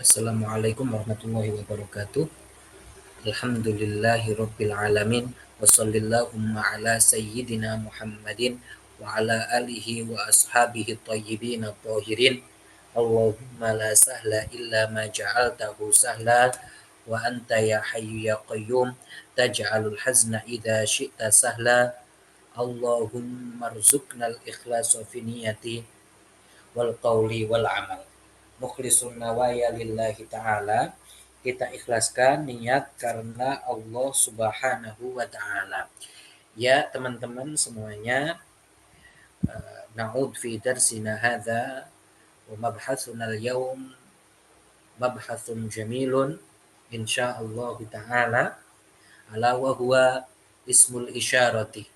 Assalamualaikum warahmatullahi wabarakatuh. Alhamdulillahirabbil alamin wa shallallahumma ala sayyidina Muhammadin wa ala alihi wa ashabihi thayyibin thahirin. Allahumma la sahla illa ma ja'altahu sahla wa anta ya hayyu ya qayyum taj'alul hazna idza syi'ta sahla. Allahumma rzuqnal ikhlasa fi niyyati wal qawli wal amal. Mukhlisun nawaya lillahi ta'ala, kita ikhlaskan niat karena Allah subhanahu wa ta'ala. Ya teman-teman semuanya, na'ud fi darsina hadha wa mabhathuna al-yawm mabhathun jamilun insyaallah ta'ala, ala wa huwa ismul isyarati.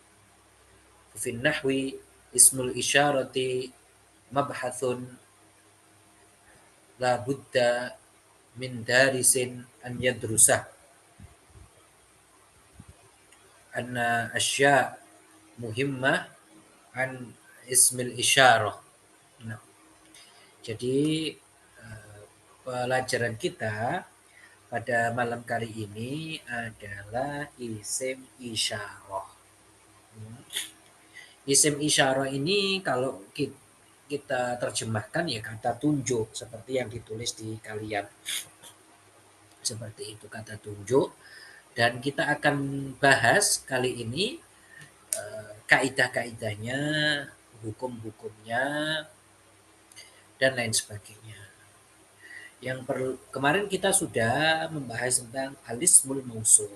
Fi nahwi ismul isyarati mabhathun la budda min darisin an yadrusah anna asya muhimmah an ismil isyarah. Nah, jadi pelajaran kita pada malam kali ini adalah isim isyarah. Isim isyarah ini kalau kita terjemahkan ya kata tunjuk, seperti yang ditulis di kalian. Seperti itu kata tunjuk. Dan kita akan bahas kali ini kaidah-kaidahnya, hukum-hukumnya, dan lain sebagainya. Kemarin kita sudah membahas tentang alismul mausul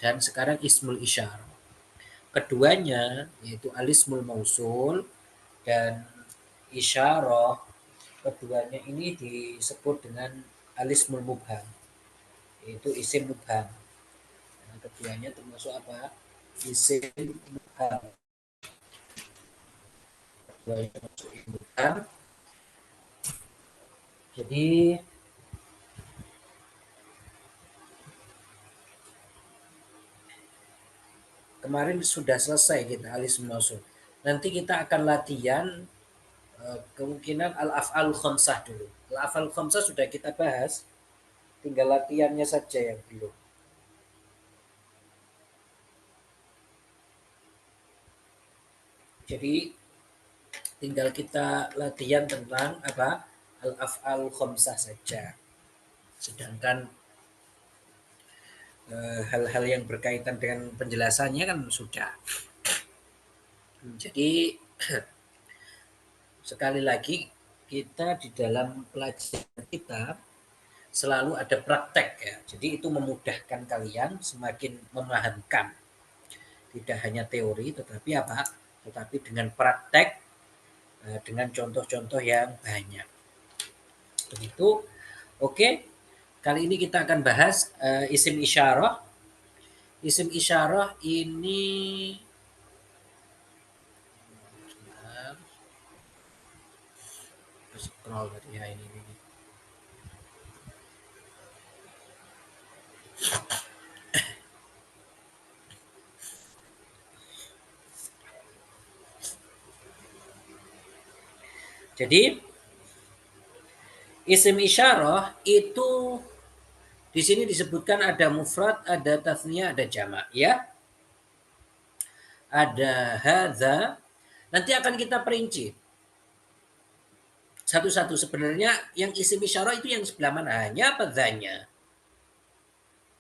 dan sekarang ismul isyarah. Keduanya yaitu alismul mausul dan isyarah, keduanya ini disebut dengan alismul mubham, yaitu isim mubham. Nah, keduanya termasuk apa? Isim mubham. Keduanya termasuk isim mubham. Jadi kemarin sudah selesai kita alismul mausul. Nanti kita akan latihan kemungkinan al-af'al khamsah dulu. Al-af'al khamsah sudah kita bahas, tinggal latihannya saja yang belum. Jadi tinggal kita latihan tentang apa? Al-af'al khamsah saja. Sedangkan hal-hal yang berkaitan dengan penjelasannya kan sudah. Jadi sekali lagi kita di dalam pelajaran kita selalu ada praktek ya. Jadi itu memudahkan kalian, semakin memahamkan. Tidak hanya teori tetapi apa? Tetapi dengan praktek, dengan contoh-contoh yang banyak. Begitu. Oke. Kali ini kita akan bahas isim isyarah. Isim isyarah ini scroll tadi ya ini. Jadi isim isyarah itu di sini disebutkan ada mufrad, ada tasniyah, ada jamak ya. Ada hadza. Nanti akan kita perinci satu-satu. Sebenarnya yang isim isyarah itu yang sebelah mana? Hanya apa dzanya?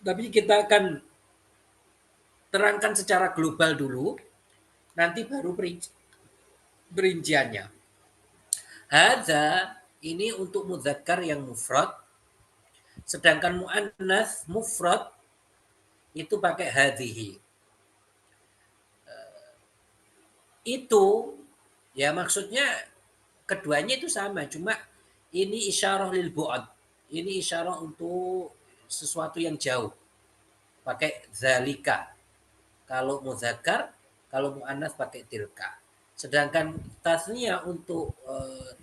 Tapi kita akan terangkan secara global dulu, nanti baru perinciannya. Hadza ini untuk mudzakkar yang mufrad, sedangkan muannats mufrad itu pakai hadhihi. Itu ya maksudnya keduanya itu sama, cuma ini isyarah lil bu'ad. Ini isyarah untuk sesuatu yang jauh. Pakai zalika. Kalau mudzakkar, kalau muannats pakai tilka. Sedangkan tasniyah untuk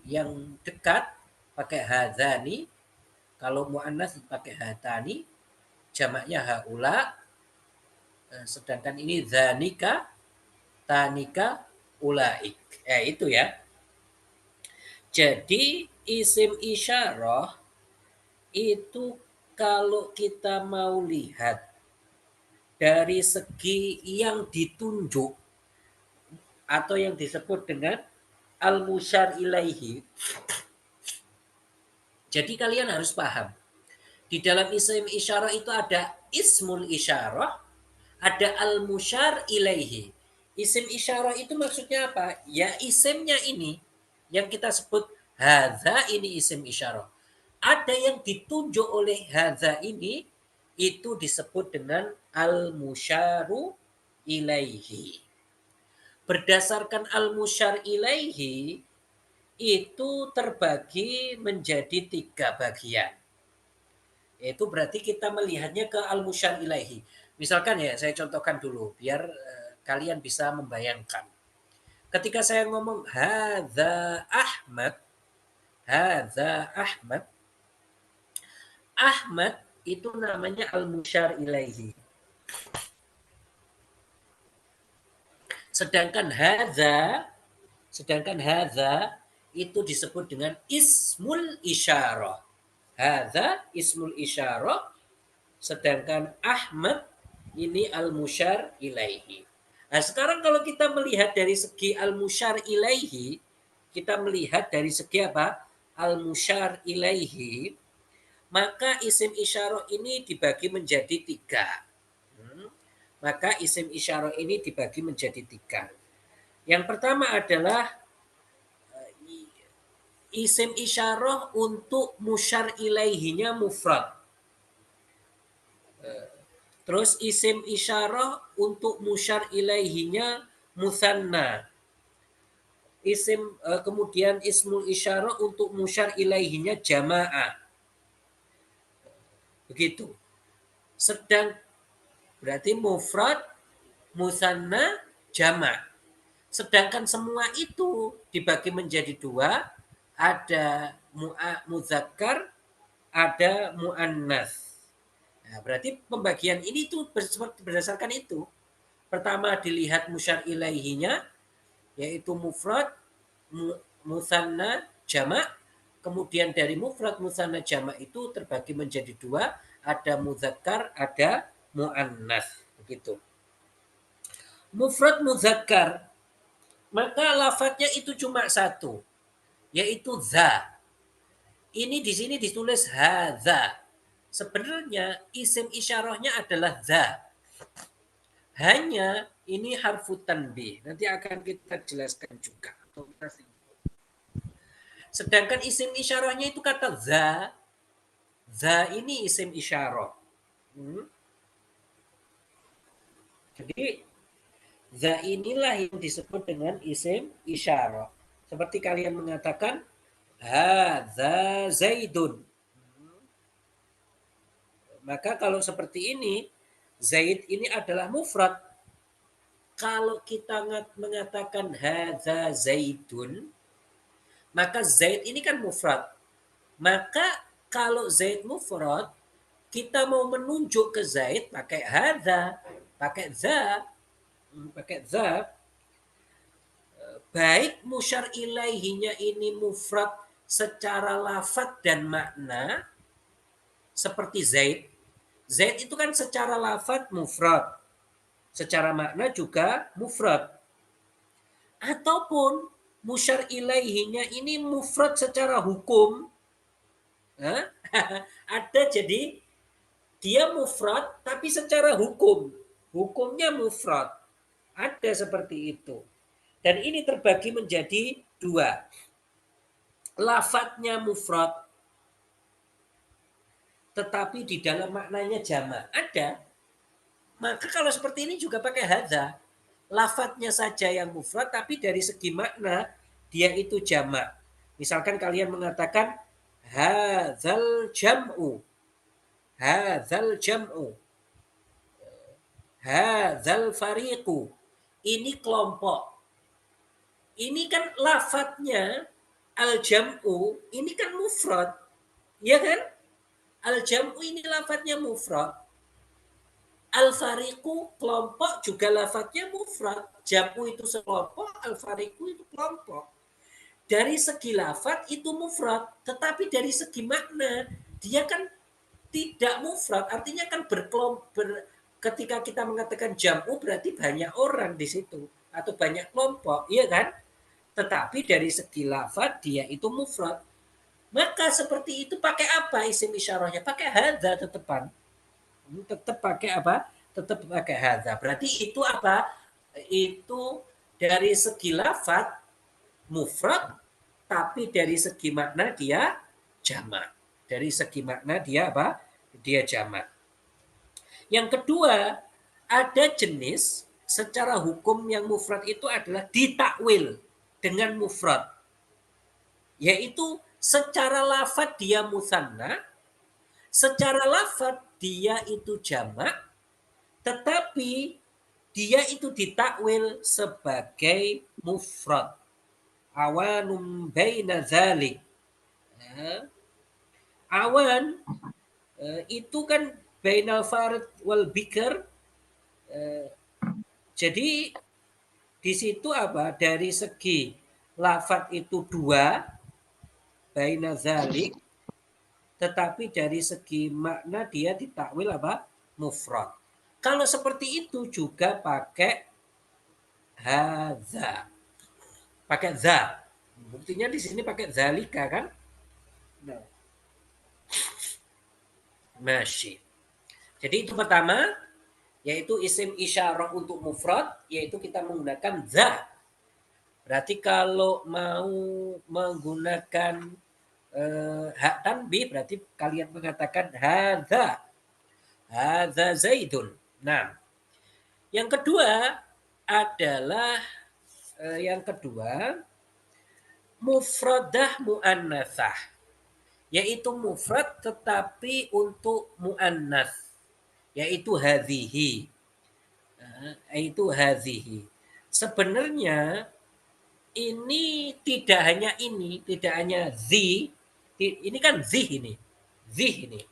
yang dekat pakai hadzani, kalau muannats pakai hatani, jamaknya haula. Sedangkan ini zanika, tanika, ulaik. Itu ya. Jadi isim isyarah itu kalau kita mau lihat dari segi yang ditunjuk atau yang disebut dengan al-musyar ilaihi. Jadi kalian harus paham. Di dalam isim isyarah itu ada ismul isyarah, ada al-musyar ilaihi. Isim isyarah itu maksudnya apa? Ya isimnya ini yang kita sebut hadza, ini isim isyarah. Ada yang ditunjuk oleh hadza ini itu disebut dengan al-musyaru ilaihi. Berdasarkan al-musyar ilaihi itu terbagi menjadi 3 bagian. Itu berarti kita melihatnya ke al-musyar ilaihi. Misalkan ya, saya contohkan dulu biar kalian bisa membayangkan. Ketika saya ngomong hadza Ahmad, Ahmad itu namanya al-musyar ilaihi. Sedangkan hadza itu disebut dengan ismul isyarah. Hadza ismul isyarah, sedangkan Ahmad ini al-musyar ilaihi. Nah, sekarang kalau kita melihat dari segi al-musyar ilaihi, kita melihat dari segi apa? Al-musyar ilaihi, maka isim isyarah ini dibagi menjadi 3. Maka isim isyarah ini dibagi menjadi 3. Yang pertama adalah isim isyarah untuk musyar ilaihinya mufrad. Terus isim isyarah untuk musyar ilaihinya musanna. Kemudian ismul isyarah untuk musyar ilaihinya jamaah. Begitu. Sedang berarti mufrad, musanna, jama'. Sedangkan semua itu dibagi menjadi 2, ada muzakkar, ada muannas. Nah, berarti pembagian ini tuh berdasarkan itu. Pertama dilihat musyar ilaihinya, yaitu mufrad, musanna, jama'. Kemudian dari mufrad, musanna, jama' itu terbagi menjadi 2, ada muzakkar, ada muannas. Begitu. Mufrad muzakkar, maka lafadznya itu cuma 1, yaitu za. Ini di sini ditulis hadza. Sebenarnya isim isyarahnya adalah za. Hanya ini harfu tanbih. Nanti akan kita jelaskan juga. Sedangkan isim isyarahnya itu kata za. Za ini isim isyarah. Jadi za inilah yang disebut dengan isim isyarah. Seperti kalian mengatakan hadza zaidun. Maka kalau seperti ini, Zaid ini adalah mufrad. Kalau kita mengatakan hadza zaidun, maka Zaid ini kan mufrad. Maka kalau Zaid mufrad, kita mau menunjuk ke Zaid pakai hadza, pakai za. Baik musyar ilaihinya ini mufrad secara lafad dan makna, seperti Zaid. Zaid itu kan secara lafad mufrad, secara makna juga mufrad. Ataupun musyar ilaihinya ini mufrad secara hukum. Ada, jadi dia mufrad tapi secara hukum. Hukumnya mufrad. Ada seperti itu. Dan ini terbagi menjadi 2. Lafadznya mufrad, tetapi di dalam maknanya jama'. Ada. Maka kalau seperti ini juga pakai hadza. Lafadznya saja yang mufrad, tapi dari segi makna dia itu jama'. Misalkan kalian mengatakan hadzal jam'u. Hadzal jam'u. Hadzal fariqu. Ini kelompok. Ini kan lafadznya al-jam'u, ini kan mufrad. Ya kan? Al-jam'u ini lafadznya mufrad. Al-fariqu kelompok juga lafadznya mufrad. Jam'u itu sekelompok, al-fariqu itu kelompok. Dari segi lafadz itu mufrad, tetapi dari segi makna dia kan tidak mufrad, artinya kan ketika kita mengatakan jam'u berarti banyak orang di situ atau banyak kelompok, iya kan? Tetapi dari segi lafaz dia itu mufrad. Maka seperti itu pakai apa isim isyarahnya? Pakai hadza tetepan. Tetap pakai apa? Tetap pakai hadza. Berarti itu apa? Itu dari segi lafaz mufrad, tapi dari segi makna dia jamak. Dari segi makna dia apa? Dia jamak. Yang kedua, ada jenis secara hukum yang mufrad itu adalah ditakwil dengan mufrad. Yaitu secara lafad dia musanna, secara lafad dia itu jamak, tetapi dia itu ditakwil sebagai mufrad. Awanum baina zalik. Ya. Awan itu kan bainal farid wal bikr. Jadi di situ apa? Dari segi lafad itu dua, baina zalik, tetapi dari segi makna dia ditakwil apa? Mufrad. Kalau seperti itu juga pakai hadza. Pakai za. Buktinya di sini pakai zalika kan? Nah. Masih. Jadi itu pertama, yaitu isim isyarah untuk mufrad, yaitu kita menggunakan za. Berarti kalau mau menggunakan hak tanbih, berarti kalian mengatakan hadza. Hadza Zaidun. Nah, yang kedua adalah mufradah mu'annatsah, yaitu mufrad tetapi untuk mu'annas, yaitu hadhihi. Yaitu hadhihi. Sebenarnya ini tidak hanya zi, ini kan zih ini. Zih ini.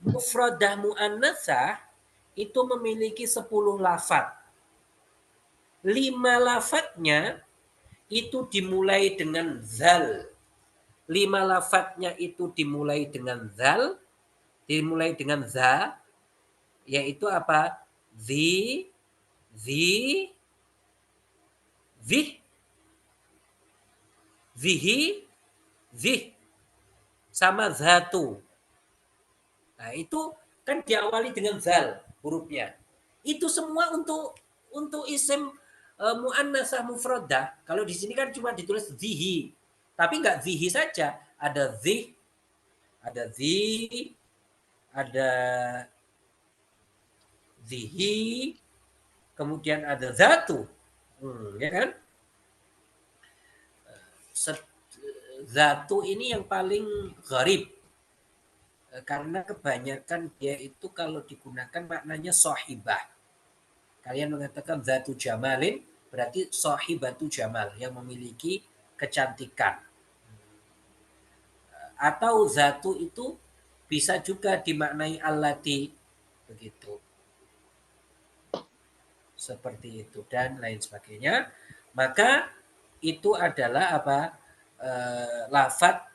Mufradah mu'annatsah itu memiliki 10 lafaz. 5 lafadznya itu dimulai dengan zal. 5 lafadznya itu dimulai dengan zal, dimulai dengan za, yaitu apa? Zi, zi, zih, zihi, zih, sama zatu. Nah, itu kan diawali dengan zal hurufnya. Itu semua untuk isim muannasah mufradah. Kalau di sini kan cuma ditulis zihi. Tapi nggak zihi saja, ada zih, ada zi, ada zihi, kemudian ada zatu. Ya kan? Zatu ini yang paling gharib. Karena kebanyakan dia itu kalau digunakan maknanya sohibah. Kalian mengatakan zatu jamalin, berarti sohibatu jamal, yang memiliki kecantikan. Atau zatu itu bisa juga dimaknai allati, begitu. Seperti itu dan lain sebagainya. Maka itu adalah apa? Lafad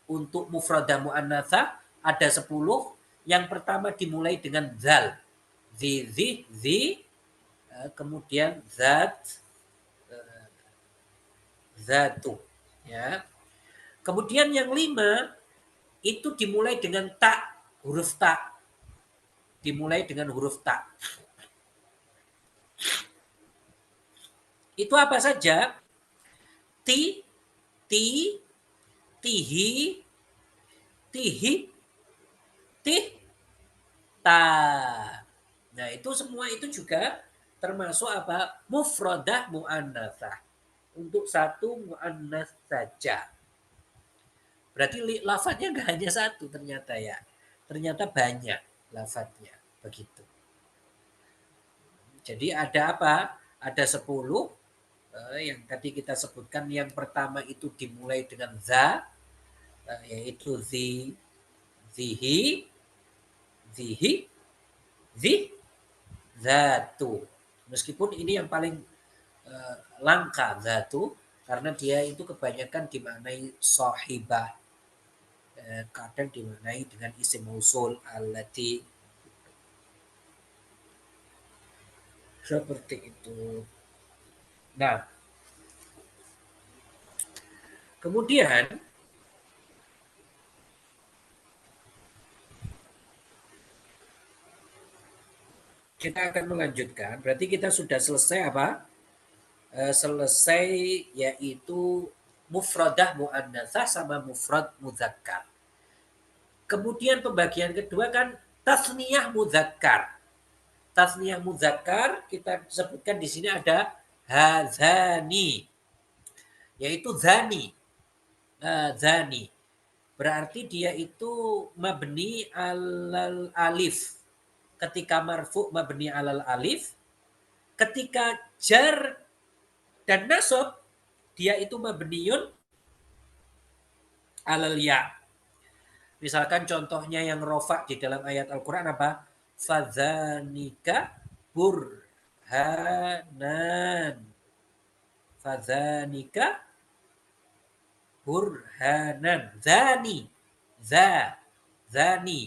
untuk mufradah mu'annatsah ada 10. Yang pertama dimulai dengan zal. Zi, kemudian zatu. Ya. Kemudian yang 5 itu dimulai dengan ta, huruf ta. Dimulai dengan huruf ta. Itu apa saja? Ti, tihi, tihi, tih, ta. Nah, itu semua itu juga termasuk apa? Mufradah mu'annatsah. Untuk satu mu'annas saja. Berarti lafadznya nggak hanya satu ternyata ya. Ternyata banyak lafadznya. Begitu. Jadi ada apa? Ada 10 yang tadi kita sebutkan. Yang pertama itu dimulai dengan za, yaitu zihi, zihi, zih, zatu. Meskipun ini yang paling langka zatu, karena dia itu kebanyakan dimaknai sohibah. kadang dimaknai dengan isim mausul allati, seperti itu. Nah, kemudian kita akan melanjutkan. Berarti kita sudah selesai apa? Selesai yaitu mufradah muannasah sama mufrad muzakkar. Kemudian pembagian kedua kan tasniyah muzakkar. Tasniyah muzakkar kita sebutkan di sini ada hazani, yaitu zani. Zani berarti dia itu mabni alal alif. Ketika marfu mabni alal alif, ketika jar dan nasab dia itu mabniun alal ya. Misalkan contohnya yang rofa di dalam ayat Al-Quran apa? Fadzanika burhanan. Fadzanika burhanan. Zani. Zani.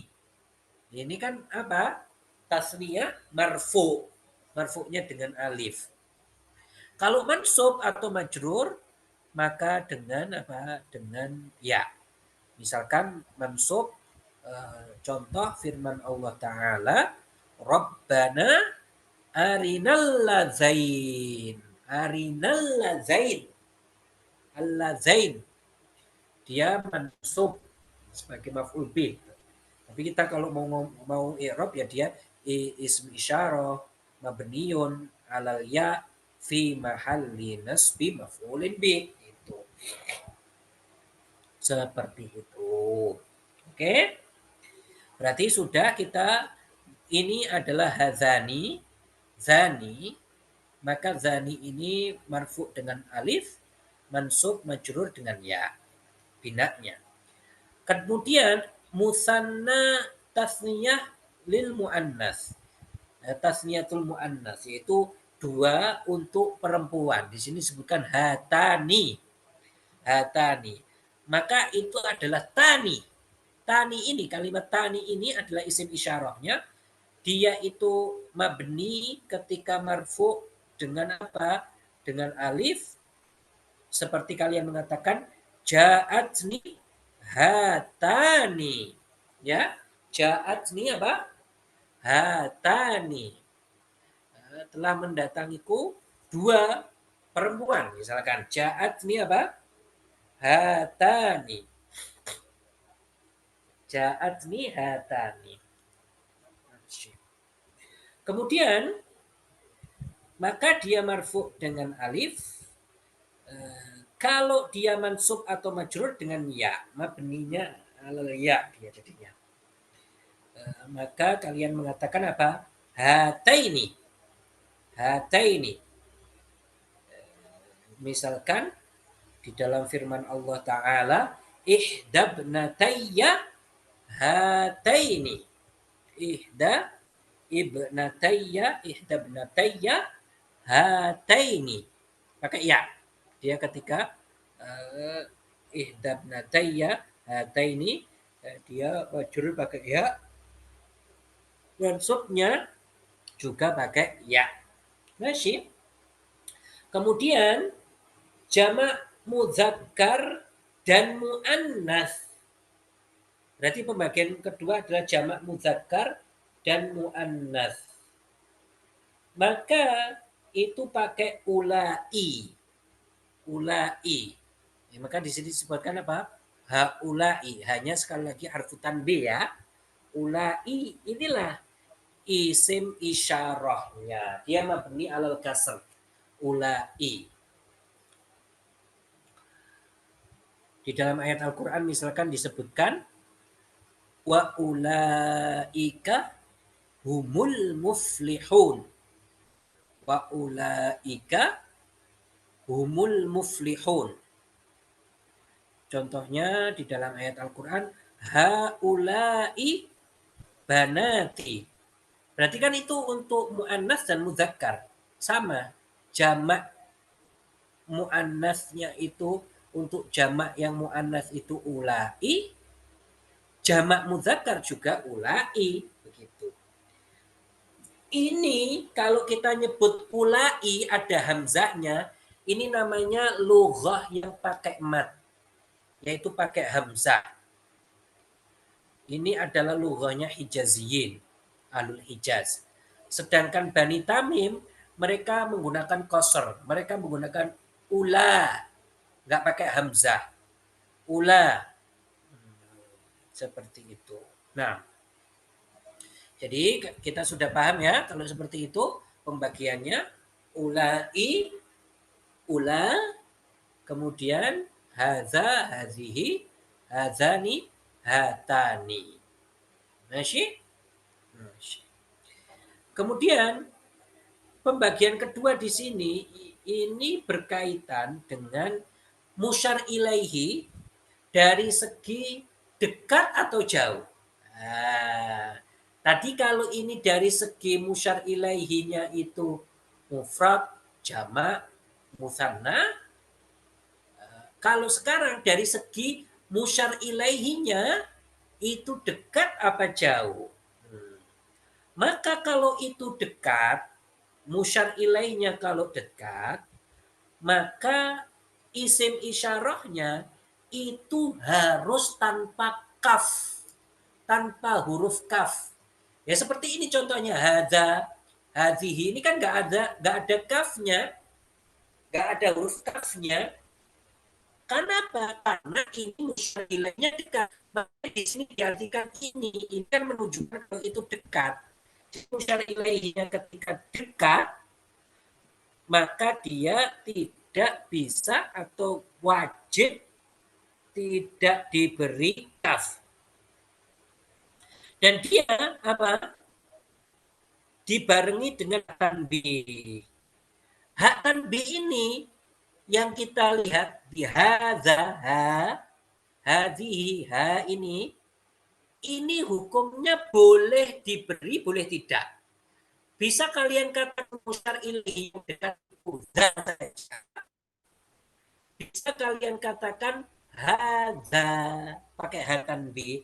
Ini kan apa? Tasniyah marfu. Marfu'nya dengan alif. Kalau mansub atau majrur maka dengan apa? Dengan ya. Misalkan mansub contoh firman Allah Ta'ala Rabbana arinal lazain. Arinal lazain. Al-lazain. Dia mansub sebagai maf'ul bih. Tapi kita kalau mau i'rab ya dia ism isyarah mabniun alal ya fi mahalli nasbi maf'ulin bih. Itu. Seperti itu. Oke? Berarti sudah kita ini adalah hazani, zani, maka zani ini marfu dengan alif, mansub majrur dengan ya, binaknya. Kemudian musanna tasniyah lil muannas. Tasniyatul muannas yaitu dua untuk perempuan. Di sini disebutkan hatani. Hatani. Maka itu adalah tani. Tani ini, kalimat tani ini adalah isim isyarahnya. Dia itu mabni ketika marfu dengan apa? Dengan alif. Seperti kalian mengatakan ja'atni hatani. Ya, ja'atni apa? Hatani. Telah mendatangiku dua perempuan. Misalkan ja'atni apa? Hatani. Ja'atni hatani. Kemudian maka dia marfu dengan alif. Kalau dia mansub atau majrur dengan ya, mabninya alal ya dia jadinya. Maka kalian mengatakan apa? Hataini. Hataini. Misalkan di dalam firman Allah Ta'ala ihdabnatayya hataini. Ihdabnatayya hataini. Pakai ya. Dia ketika ihdabnatayya hataini dia majrur pakai ya. Mansubnya juga pakai ya. Masih. Kemudian jamak muzakkar dan muannas. Berarti pembagian kedua adalah jamak muzakkar dan muannas. Maka itu pakai ulai. Ulai. Ya, maka di sini disebutkan apa? Haulai. Hanya sekali lagi harfu tanbih ya. Ulai inilah isim isyarahnya. Dia mabni alal kasr. Ulai. Di dalam ayat Al-Quran misalkan disebutkan wa ulaika humul muflihun. Wa ulaika humul muflihun. Contohnya di dalam ayat Al-Quran haulai banati. Berarti kan itu untuk muannas dan muzakkar. Sama. Jamak muannasnya itu untuk jamak yang muannas itu ulai. Jamak mudzakkar juga ulai, begitu. Ini kalau kita nyebut ulai ada hamzahnya, ini namanya lughah yang pakai mat, yaitu pakai hamzah. Ini adalah lughahnya Hijaziyin, Ahlul Hijaz. Sedangkan Bani Tamim, mereka menggunakan qasr, mereka menggunakan ula, nggak pakai hamzah. Ula, seperti itu. Nah, jadi kita sudah paham ya kalau seperti itu pembagiannya ulai, ula, kemudian hadza, hazihi, hadzani, hatani. Masih? Masih. Kemudian pembagian kedua di sini ini berkaitan dengan musyar ilaihi dari segi dekat atau jauh. Nah, tadi kalau ini dari segi musyar ilaihinya itu mufrad, jamak, musanna. Kalau sekarang dari segi musyar ilaihinya itu dekat apa jauh? Maka kalau itu dekat, musyar ilaihnya kalau dekat, maka isim isyarahnya itu harus tanpa kaf, tanpa huruf kaf. Ya seperti ini contohnya hadza, hadhihi ini kan nggak ada kafnya, nggak ada huruf kafnya. Kenapa? Karena ini musyar ilaihnya dekat. Maka di sini diartikan ini kan menunjukkan kalau itu dekat. Musyar ilaihinya ketika dekat, maka dia tidak bisa atau wajib tidak diberi kaf. Dan dia apa? Dibarengi dengan tanbih. Hak tanbih ini yang kita lihat di hadza, ha, hadhihi, ha ini hukumnya boleh diberi, boleh tidak. Bisa kalian katakan musyar ilaih yang dekat saja. Bisa kalian katakan hadza pakai ha tanbih.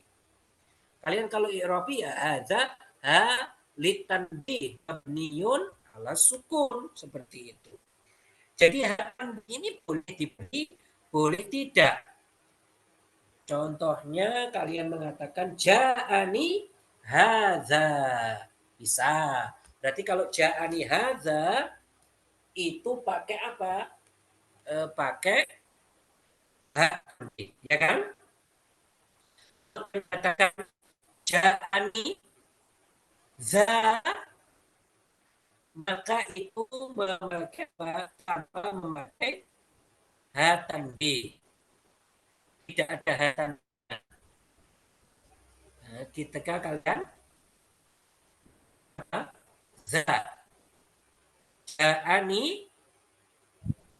Kalian kalau i'rabi ya hadza ha litanbih mabniun ala sukun seperti itu. Jadi ha tanbih ini boleh diberi, boleh tidak. Contohnya kalian mengatakan ja'ani hadza. Bisa. Berarti kalau ja'ani hadza itu pakai apa? Pakai ha tanbih, ya kan? Katakan ja'ani za, maka itu memakai tanpa memakai ha tanbih. Tidak ada ha tanbih. Nah, ketika kalian za, ja'ani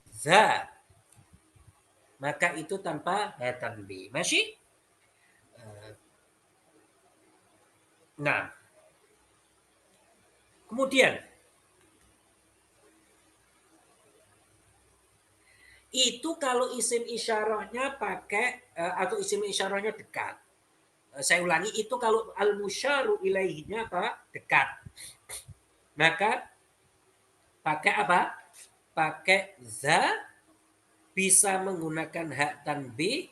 za, maka itu tanpa ha tanbih. Masih? Nah, kemudian itu kalau isim isyarahnya pakai atau isim isyarahnya dekat. Saya ulangi, itu kalau al-musyaru ilaihinya apa? Dekat. Maka pakai apa? Pakai za, bisa menggunakan hak tanbih,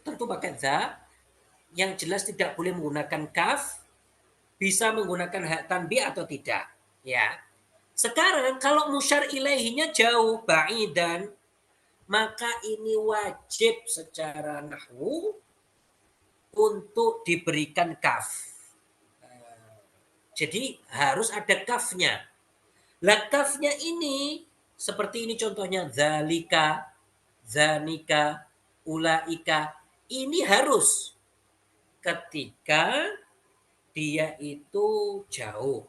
tentu pakai za, yang jelas tidak boleh menggunakan kaf, bisa menggunakan hak tanbih atau tidak. Ya. Sekarang kalau musyar ilaihinya jauh, ba'idan, maka ini wajib secara nahwu untuk diberikan kaf. Jadi harus ada kafnya. Lah kafnya ini seperti ini contohnya zalika, zanika, ulaika. Ini harus ketika dia itu jauh.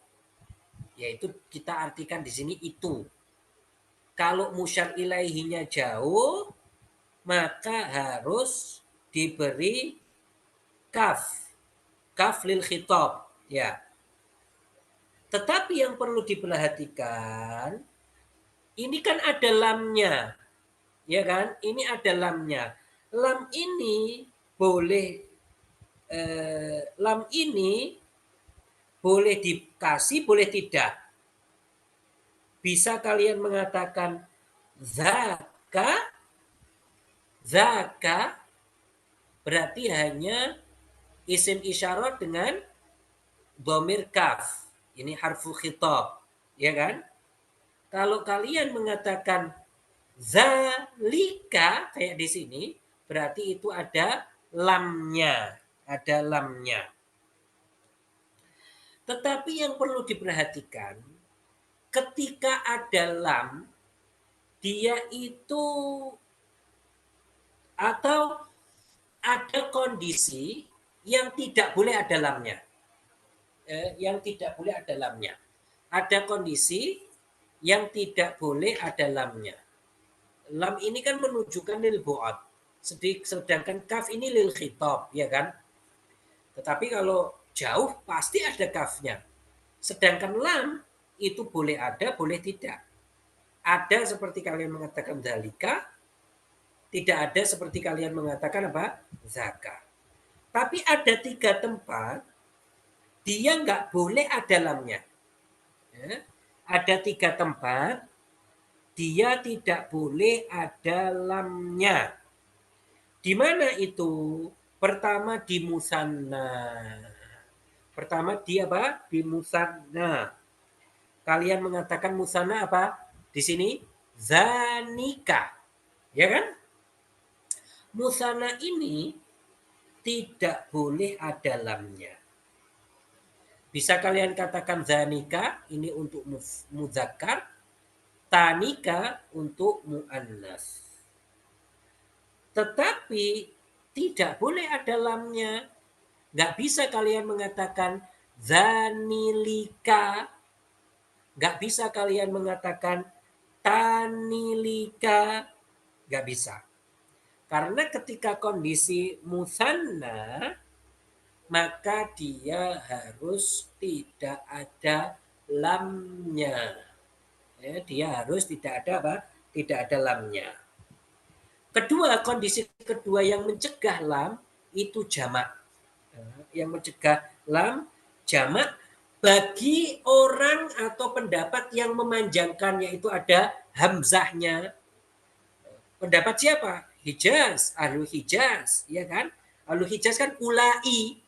Yaitu kita artikan di sini itu. Kalau musyar ilaihinya jauh, maka harus diberi kaf. Kaf lil khitab. Ya. Tetapi yang perlu diperhatikan, ini kan ada lamnya. Ya kan? Ini ada lamnya. lam ini boleh lam ini boleh dikasih, boleh tidak. Bisa kalian mengatakan zaka, zaka berarti hanya isim isyarat dengan dhamir kaf. Ini harfu khitab, ya kan? Kalau kalian mengatakan zalika kayak di sini, berarti itu ada lamnya, ada lamnya. Tetapi yang perlu diperhatikan, ketika ada lam, dia itu atau ada kondisi yang tidak boleh ada lamnya. Yang tidak boleh ada lamnya. Ada kondisi yang tidak boleh ada lamnya. Lam ini kan menunjukkan lil bu'ad. Sedangkan kaf ini lil khitab, ya kan? Tetapi kalau jauh pasti ada kafnya. Sedangkan lam itu boleh ada, boleh tidak. Ada seperti kalian mengatakan dalika, tidak ada seperti kalian mengatakan apa? Zaka. Tapi ada 3 tempat dia nggak boleh ada lamnya. Ya. Ada 3 tempat dia tidak boleh ada lamnya. Di mana itu? Pertama di musanna. Pertama di apa? Di musanna. Kalian mengatakan musanna apa? Di sini zanika. Ya kan? Musanna ini tidak boleh ada lamnya. Bisa kalian katakan zanika ini untuk muzakkar, tanika untuk muannas. Tetapi tidak boleh ada lamnya. Nggak bisa kalian mengatakan zanilika. Nggak bisa kalian mengatakan tanilika. Nggak bisa. Karena ketika kondisi musanna, maka dia harus tidak ada lamnya. Ya, dia harus tidak ada apa? Tidak ada lamnya. Kedua, kondisi kedua yang mencegah lam itu jamak. Yang mencegah lam jamak bagi orang atau pendapat yang memanjangkannya itu ada hamzahnya. Pendapat siapa? Hijaz, ahlu Hijaz, ya kan? Ahlu Hijaz kan ulai,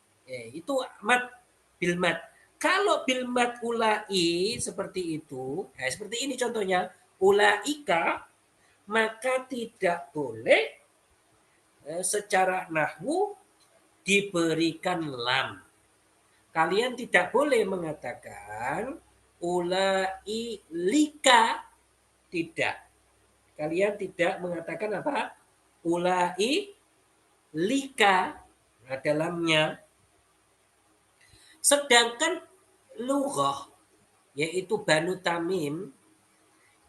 itu mat bil mat. Kalau bil mat ulai seperti itu, seperti ini contohnya, ulaika, maka tidak boleh secara nahwu diberikan lam. Kalian tidak boleh mengatakan ulai lika, tidak. Kalian tidak mengatakan apa? Ulai lika, nah dalamnya. Sedangkan lughah, yaitu Banu Tamim,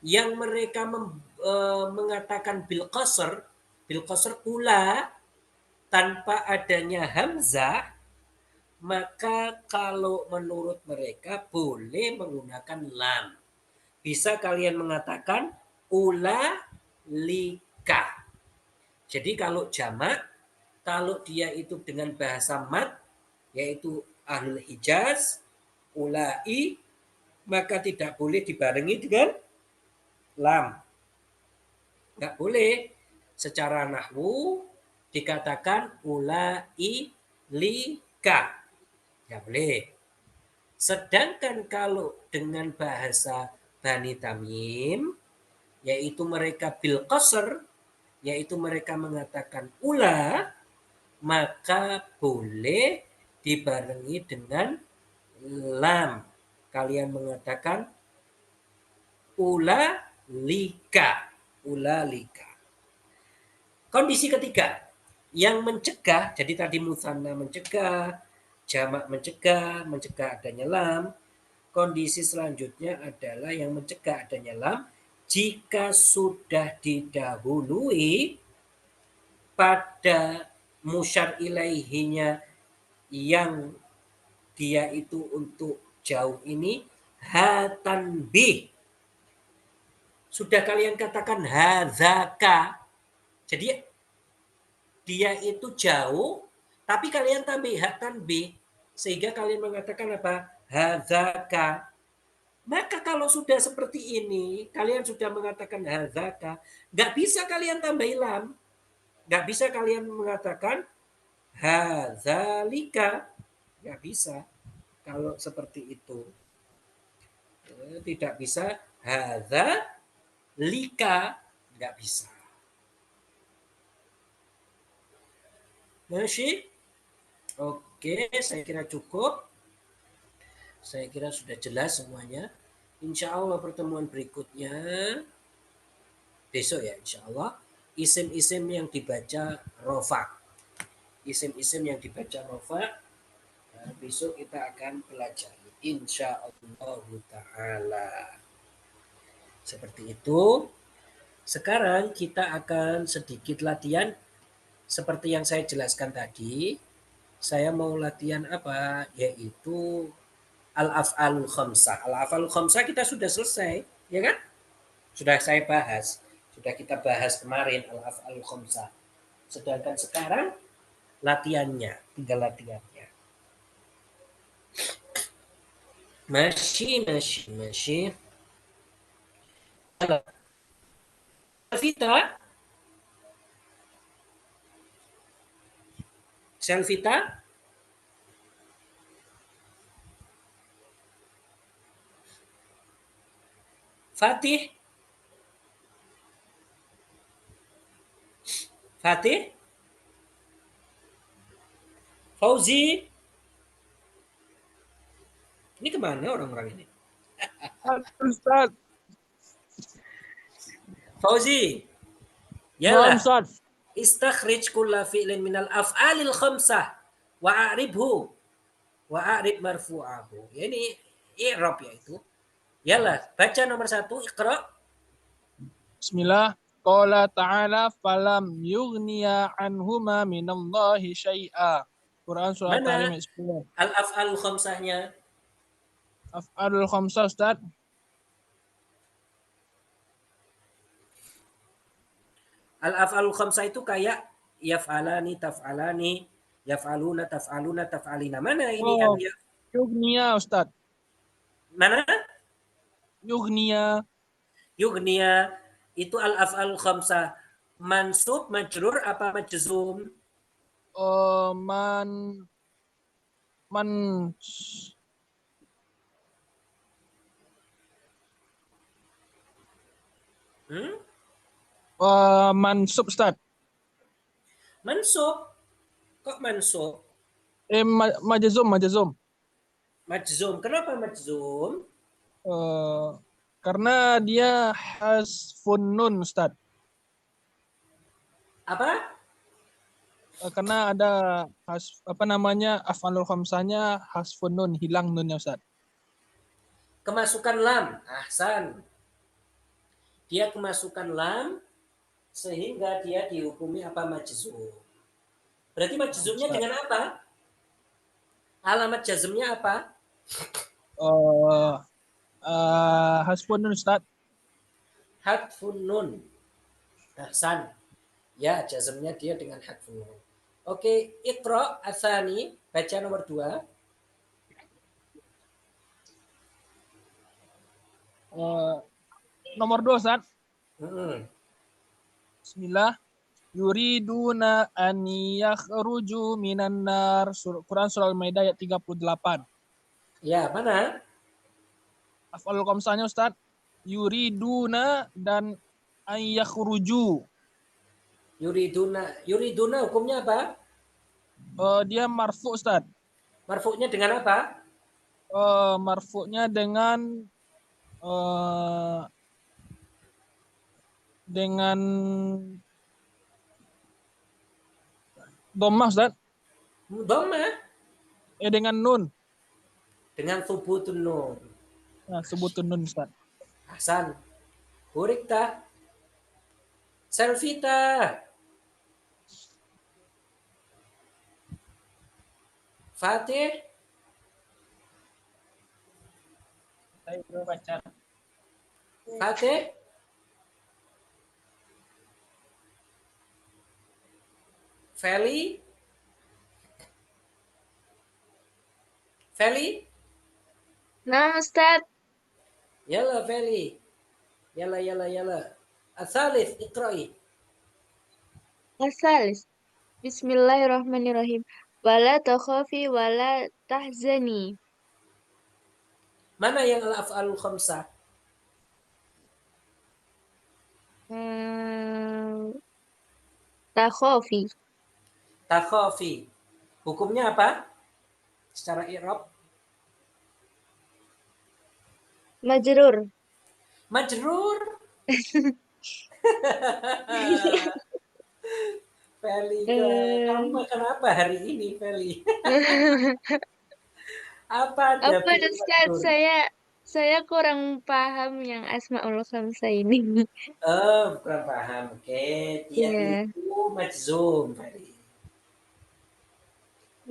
yang mereka mengatakan bil qasr ula, tanpa adanya hamzah, maka kalau menurut mereka boleh menggunakan lam. Bisa kalian mengatakan ula lika. Jadi kalau jamak, kalau dia itu dengan bahasa mat, yaitu ahlul Hijaz, ulai, maka tidak boleh dibarengi dengan lam. Nggak boleh. Secara nahwu dikatakan ulai lika. Nggak boleh. Sedangkan kalau dengan bahasa Bani Tamim, yaitu mereka bil qasr, yaitu mereka mengatakan ula, maka boleh dibarengi dengan lam. Kalian mengatakan ula lika. Ula lika. Kondisi ketiga yang mencegah, jadi tadi musanna mencegah, jamak mencegah adanya lam. Kondisi selanjutnya adalah yang mencegah adanya lam jika sudah didahului pada musyar ilaihinya yang dia itu untuk jauh ini hatanbih. Sudah kalian katakan hadzaka. Jadi dia itu jauh, tapi kalian tambah ha tanbih, sehingga kalian mengatakan apa? Hadzaka. Maka kalau sudah seperti ini, kalian sudah mengatakan hadzaka, nggak bisa kalian tambah lam, nggak bisa kalian mengatakan hadzalika, nggak bisa kalau seperti itu. Tidak bisa hadzalika, nggak bisa. Masih? Oke, saya kira cukup. Saya kira sudah jelas semuanya. Insya Allah pertemuan berikutnya besok ya, insya Allah isim-isim yang dibaca rofa, isim-isim yang dibaca rofa, besok kita akan pelajari insya Allah taala. Seperti itu. Sekarang kita akan sedikit latihan seperti yang saya jelaskan tadi. Saya mau latihan apa? Yaitu al-af'alul khamsah. Al-af'alul khamsah kita sudah selesai, ya kan? Sudah saya bahas. Sudah kita bahas kemarin al-af'alul khamsah. Sedangkan sekarang latihannya, tinggal latihannya. Masih. Selvita, Selvita, Fatih, Fatih, Fauzi. Ini kemana orang-orang ini? Ustaz. Fauzi, Naam, yalah. Ustaz. Istakhrij kulla fi'lin minal af'alil khamsah wa a'ribhu wa a'rib marfu'ahu. Ya, ini i'rab ya itu. Yalah, baca nomor 1, Iqra. Bismillah. Qala ta'ala falam yughniya anhuma minallahi syai'a. Quran surah At-Tahrim Mana ayat 10. al-af'al khamsahnya? Af'alul khamsah, Ustaz. Al-af'al khamsah itu kayak yaf'alani, taf'alani, yaf'aluna, taf'aluna, taf'alina. Mana ini Oh, yughniya, Ustaz. mana? Yughniya. Yugniya itu al-af'al khamsah. Mansub, majrur apa majzum? Man man Hmm? mansub, Ustaz. Mansub. Kok mansub? Majzum. Majzum. Kenapa majzum? Uh, karena dia hasfun nun, Ustaz. Apa? Karena ada af'alul khamsahnya hasfun nun, hilang nunnya, Ustaz. Kemasukan lam. Ahsan. Dia kemasukan lam sehingga dia dihukumi apa majzum. Berarti majzumnya Ustaz. dengan apa? Alamat jazmnya apa? Uh, Hasbun nun, Ustaz. Hadfun nun. Ahsan. Ya, jazmnya dia dengan hadfun nun. Oke, Iqra asani, baca nomor 2. Nomor 2, Ustaz. Hmm. Bismillah. Yuriduna an yakhruju minan nar. Quran surah Al-Maidah ayat 38. Ya, mana? Af'alul khamsahnya, Ustaz. Yuriduna dan an yakhruju. Yuriduna hukumnya apa? Dia marfu, Ustaz. Marfu'nya dengan apa? Marfu'nya dengan dhammah, Ustaz. Dhamma Dengan nun. dengan thubutun nun. Nah, sebutun nun, Ustaz. Hasan. Hurikta. Selvita. Fatih. Saya belum baca. Fatih. Feli? Feli? Nah, Ustaz. Yalla Feli. Yalla yalla yalla. Atsalits iqra'i. Asalis. Bismillahirrahmanirrahim. Wala takhafi wala tahzani. Mana yang al-af'alul khamsah? Takhafi. Takhafi. Hukumnya apa? Secara i'rab? Majrur. Majrur. Feli, kamu Eh, makan apa hari ini, Feli? Apa ada Apa fi'il Ustaz? majrur? Saya kurang paham yang Asmaul Khamsah ini. Oh, kurang paham. Oke, dia Iya. itu majzum, Feli.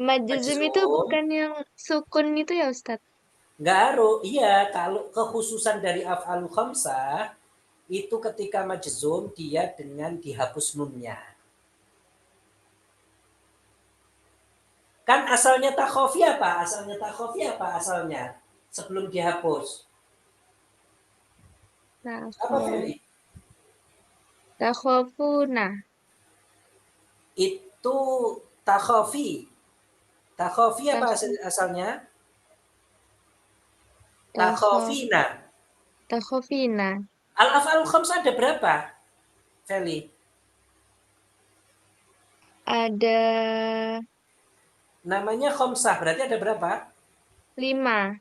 Majzum itu Majzum bukan yang sukun itu ya Ustaz? nggak harus. Iya, kalau kekhususan dari af'alul khamsah itu ketika majzum dia dengan dihapus nunnya. Kan asalnya takhofi apa? Asalnya takhofi apa asalnya? Sebelum dihapus. Apa Feli? Takhofuna. Itu takhofi. Takhofi apa Takho- asalnya? takho- Takhofina. Takhofina. Al-af'alul khamsah ada berapa, Feli? Ada Namanya khamsah, berarti ada berapa? 5.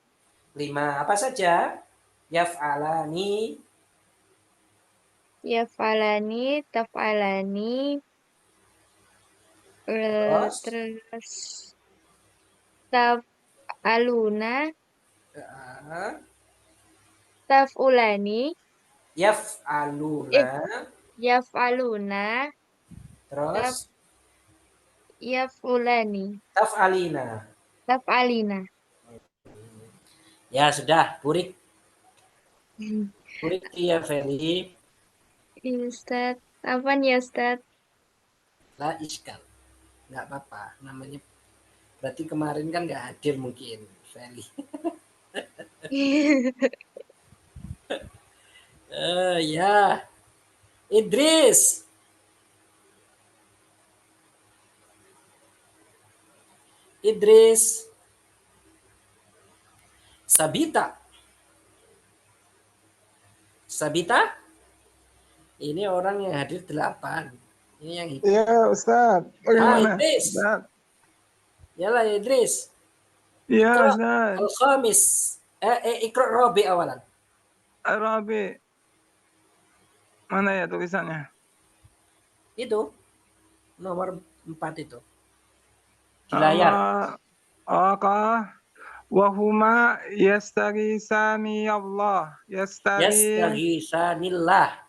5. Apa saja? Yaf'alani, Yaf'alani, taf'alani, terus terus taf'aluna, uh, taf'ulani, yaf'aluna, yaf'aluna, taf, terus yaf'ulani, taf'alina. taf'alina. Ya sudah, burik. Burik ya, Feli. Iya, Ustaz. Apa nih ya, Ustaz? La iskal. Nggak apa-apa. Namanya berarti kemarin kan nggak hadir mungkin, Feli. Ya. Idris. Idris. Sabita. Sabita? Ini orang yang hadir 8. Ini yang hidup. Iya, Ustaz. Bagaimana? Idris. Ustaz. Yalah Idris. Iya, Ikra Ustaz. al-khamis. Ikra Rabi awalan. Arabi. Mana ya tulisannya? Itu nomor 4 itu. Di layar. Oka. Wahuma yastagisani Allah. Yastaghisanillah.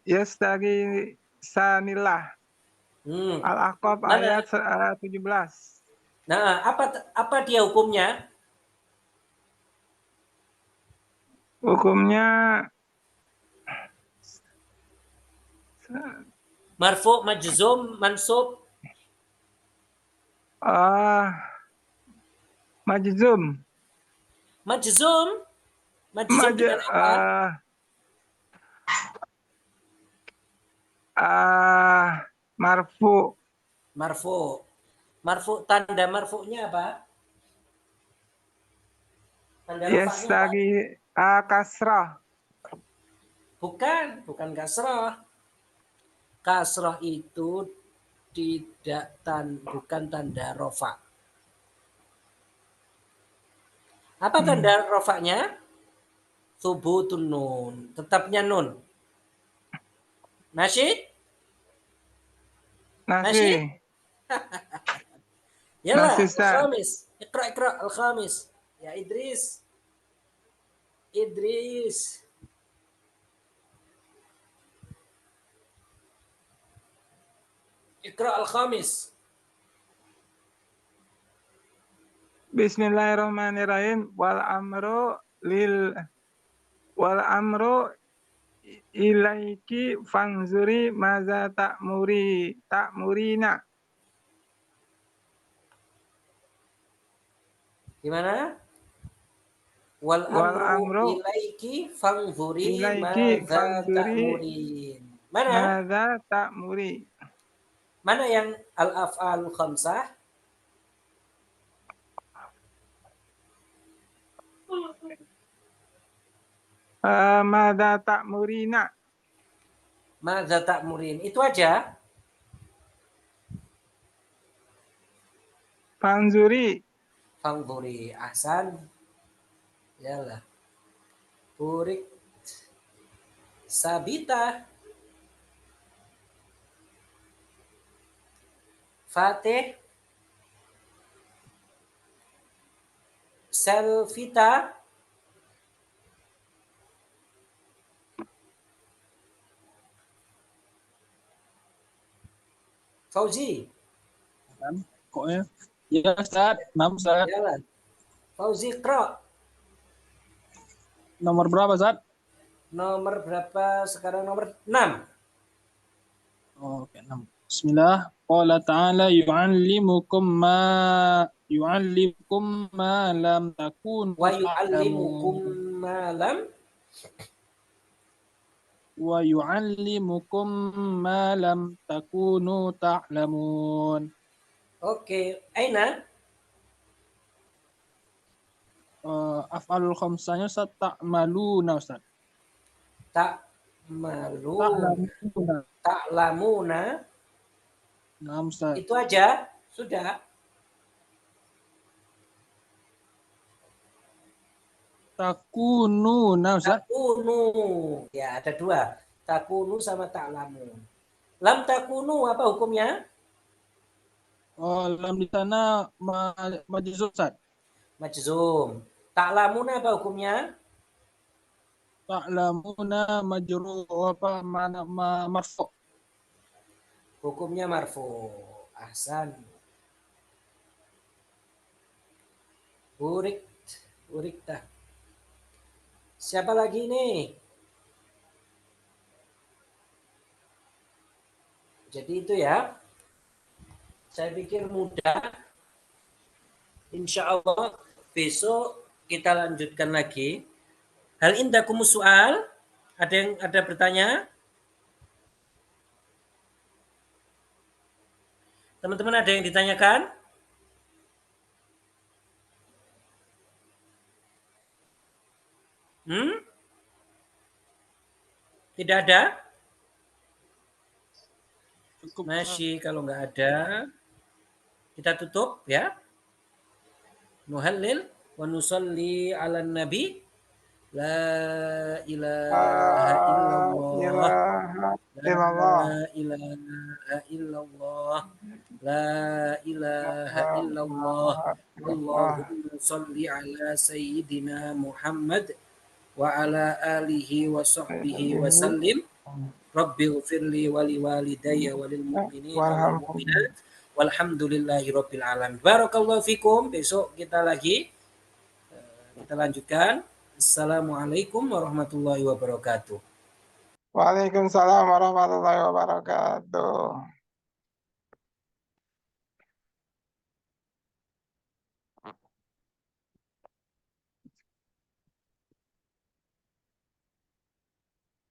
Yastagisanillah. Al-Ahqaf Mana? ayat 17. Nah, apa dia hukumnya? Hukumnya Marfu, majzum, mansub, majzum. majzum. Majzum dengan apa? Marfu. Marfu. Marfu, tanda marfu'nya apa? Tanda rafa'nya apa? Kasrah. Bukan kasrah. Kasrah itu bukan tanda rafa. Apa tanda rafa'nya? Thubutun nun, tetapnya nun. Masih? Yalah, al-khamis. Ikra al-khamis. Ya Idris. Ikra al-khamis. Bismillahirrahmanirrahim. Wal amru ilaiki fanzuri maza ta'murina. Gimana? Wal Wal amru amru ilaiki fanzuri ilaiki madza fanzuri ta'murin. Mana? maza ta'muri. Mana yang al-af'al khamsah? Maza ta'murina. Madza ta'murin. Itu aja. Fanzuri. Fanzuri. Ahsan. Yalah. Burik. Sabita. Fatih. Selvita. Fauzi. Kan? Kok ya? Ya Ustaz, 6 Ustaz. Jalan. Fauzi Kro. Nomor berapa Ustaz? Nomor berapa sekarang? Nomor 6. Oke, 6. Bismillah. Qala ta'ala yu'allimukum ma lam takunu Wa yu'allimukum ta'lamun. ma lam. Wa yu'allimukum ma lam takunu ta'lamun. Oke. Aina. Af'alul khamsanya Ustaz ta'maluna Ustaz. Ta'malu. Ta'lamuna. Ta'lamuna. Nah, Ustaz. Itu aja. Sudah. Takununa Ustaz. Takunu. Ya, ada 2. Takunu sama ta'lamun. Lam takunu apa hukumnya? Lam di sana majzum Ustaz. Majzum. Ta'lamuna apa hukumnya? Ta'lamuna majru apa marfu. Hukumnya marfu. Ahsan. Burik. Burikta. Siapa lagi nih? Jadi itu ya. Saya pikir mudah. Insya Allah besok kita lanjutkan lagi. Hal indakum soal? Ada bertanya? Teman-teman ada yang ditanyakan? Tidak ada? Cukup. Masih kalau nggak ada, kita tutup ya. Nuhallil wa nusalli ala nabi. La ilaha illallah. La ilaha illallah. La ilaha illallah. Allahumma salli ala sayyidina Muhammad wa ala alihi wa sahbihi wa sallim. Rabbi ghfirli wa liwalidayya wa lil mu'minin wal mu'minat walhamdulillahi rabbil alamin. Barakallahu fikum. Besok kita lagi kita lanjutkan. Assalamualaikum warahmatullahi wabarakatuh. Waalaikumsalam warahmatullahi wabarakatuh.